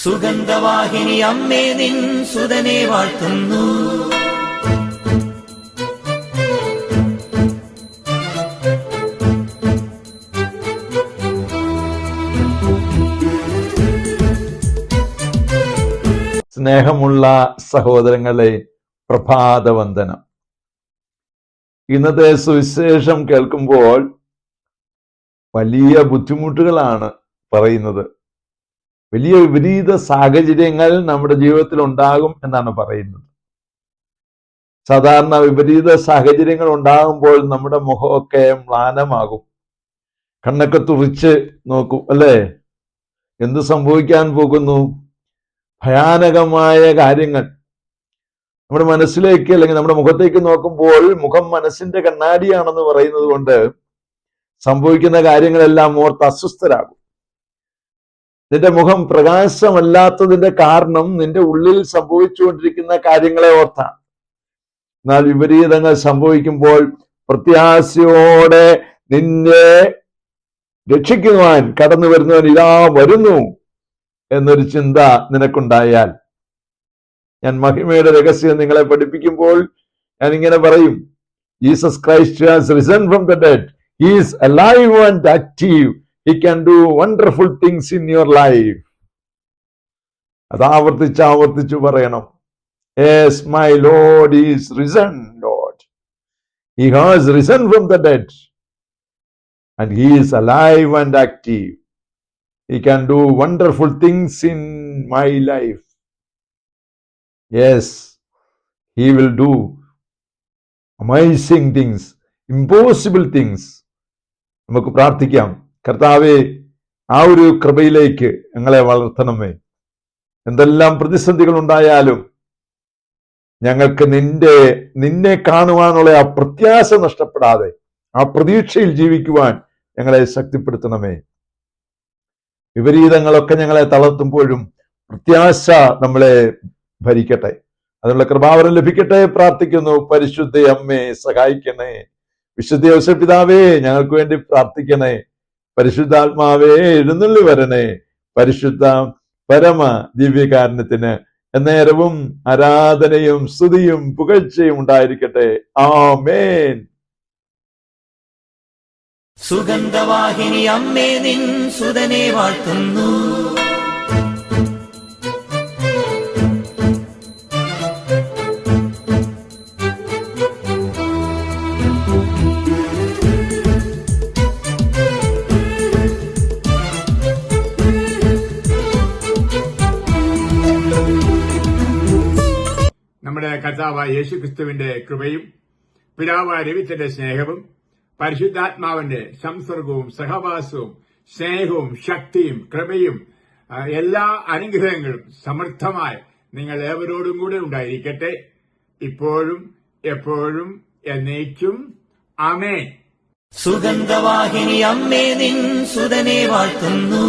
സുഗന്ധവാഹിനി അമ്മേ നിൻ സുതനെ വാഴ്ത്തുന്നു. സ്നേഹമുള്ള സഹോദരങ്ങളെ, പ്രഭാതവന്ദനം. ഇന്നത്തെ സുവിശേഷം കേൾക്കുമ്പോൾ വലിയ ബുദ്ധിമുട്ടുകളാണ് പറയുന്നത്. വലിയ വിപരീത സാഹചര്യങ്ങൾ നമ്മുടെ ജീവിതത്തിൽ ഉണ്ടാകും എന്നാണ് പറയുന്നത്. സാധാരണ വിപരീത സാഹചര്യങ്ങൾ ഉണ്ടാകുമ്പോൾ നമ്മുടെ മുഖമൊക്കെ മ്ലാനമാകും, കണ്ണൊക്കെ തുറിച്ച് നോക്കും, അല്ലേ? എന്ത് സംഭവിക്കാൻ പോകുന്നു? ഭയാനകമായ കാര്യങ്ങൾ നമ്മുടെ മനസ്സിലേക്ക് അല്ലെങ്കിൽ നമ്മുടെ മുഖത്തേക്ക് നോക്കുമ്പോൾ മുഖം മനസ്സിന്റെ കണ്ണാടിയാണെന്ന് പറയുന്നത് കൊണ്ട് സംഭവിക്കുന്ന കാര്യങ്ങളെല്ലാം ഓർത്ത് അസ്വസ്ഥരാകും. നിന്റെ മുഖം പ്രകാശമല്ലാത്തതിന്റെ കാരണം നിന്റെ ഉള്ളിൽ സംഭവിച്ചുകൊണ്ടിരിക്കുന്ന കാര്യങ്ങളെ ഓർത്താണ്. എന്നാൽ വിപരീതങ്ങൾ സംഭവിക്കുമ്പോൾ പ്രത്യാശയോടെ നിന്നെ രക്ഷിക്കുവാൻ കടന്നു വരുന്നവൻ ഇതാ വരുന്നു എന്നൊരു ചിന്ത നിനക്കുണ്ടായാൽ, ഞാൻ മഹിമയുടെ രഹസ്യം നിങ്ങളെ പഠിപ്പിക്കുമ്പോൾ ഞാൻ ഇങ്ങനെ പറയും: Jesus Christ has risen from the dead. He is alive and active. He can do wonderful things in your life. അത് ആവർത്തിച്ചു പറയണം. Yes, my Lord is risen, Lord. He has risen from the dead. And he is alive and active. He can do wonderful things in my life. Yes, he will do amazing things, impossible things. നമുക്ക് പ്രാർത്ഥിക്കാം. കർത്താവേ, ആ ഒരു കൃപയിലേക്ക് ഞങ്ങളെ വളർത്തണമേ. എന്തെല്ലാം പ്രതിസന്ധികൾ ഉണ്ടായാലും ഞങ്ങൾക്ക് നിന്നെ കാണുവാനുള്ള ആ പ്രത്യാശ നഷ്ടപ്പെടാതെ ആ പ്രതീക്ഷയിൽ ജീവിക്കുവാൻ ഞങ്ങളെ ശക്തിപ്പെടുത്തണമേ. വിപരീതങ്ങളൊക്കെ ഞങ്ങളെ തളർത്തുമ്പോഴും പ്രത്യാശ നമ്മളെ ഭരിക്കട്ടെ. അതിനുള്ള കൃപാവരം ലഭിക്കട്ടെ പ്രാർത്ഥിക്കുന്നു. പരിശുദ്ധ അമ്മേ, സഹായിക്കണേ. വിശുദ്ധ യോസേപ്പ് പിതാവേ, ഞങ്ങൾക്ക് വേണ്ടി പ്രാർത്ഥിക്കണേ. പരിശുദ്ധാത്മാവേ, എഴുന്നള്ളി വരണേ. പരിശുദ്ധ പരമ ദിവ്യകാരുണ്യത്തിന് എന്നേരവും ആരാധനയും സ്തുതിയും പുകഴ്ചയും ഉണ്ടായിരിക്കട്ടെ. ആമേൻ. സുഗന്ധവാഹിനി അമ്മേ നിൻ സുതനെ വാഴ്ത്തുന്നു. നമ്മുടെ കർത്താവായ യേശുക്രിസ്തുവിന്റെ കൃപയും പിതാവായ ദൈവത്തിന്റെ സ്നേഹവും പരിശുദ്ധാത്മാവിന്റെ സംസർഗവും സഹവാസവും സ്നേഹവും ശക്തിയും കൃപയും എല്ലാ അനുഗ്രഹങ്ങളും സമൃദ്ധമായി നിങ്ങൾ ഏവരോടും കൂടെ ഉണ്ടായിരിക്കട്ടെ, ഇപ്പോഴും എപ്പോഴും എന്നേക്കും. ആമേൻ. സുഗന്ധവാഹിനി അമ്മേ നിൻ സുതനെ വാഴ്ത്തുന്നു.